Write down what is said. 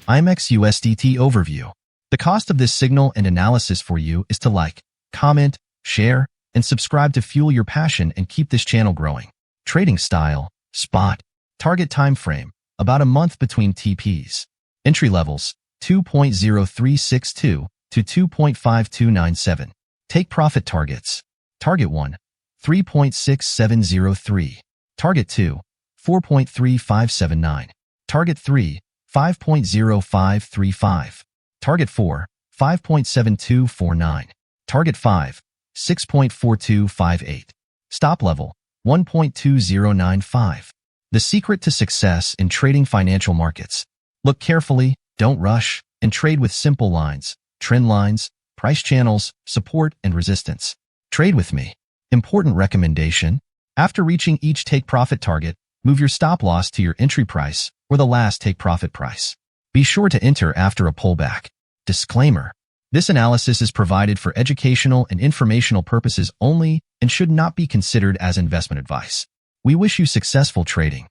IMX-USDT Overview. The cost of this signal and analysis for you is to like, comment, share, and subscribe to fuel your passion and keep this channel growing. Trading style, spot. Target time frame, about a month between TPs. Entry levels, 2.0362 to 2.5297. Take profit targets. Target 1, 3.6703. Target 2, 4.3579. Target 3, 5.0535. Target 4, 5.7249. Target 5, 6.4258. Stop level, 1.2095. The secret to success in trading financial markets. Look carefully, don't rush, and trade with simple lines, trend lines, price channels, support, and resistance. Trade with me. Important recommendation. After reaching each take-profit target, move your stop-loss to your entry price or the last take-profit price. Be sure to enter after a pullback. Disclaimer. This analysis is provided for educational and informational purposes only and should not be considered as investment advice. We wish you successful trading.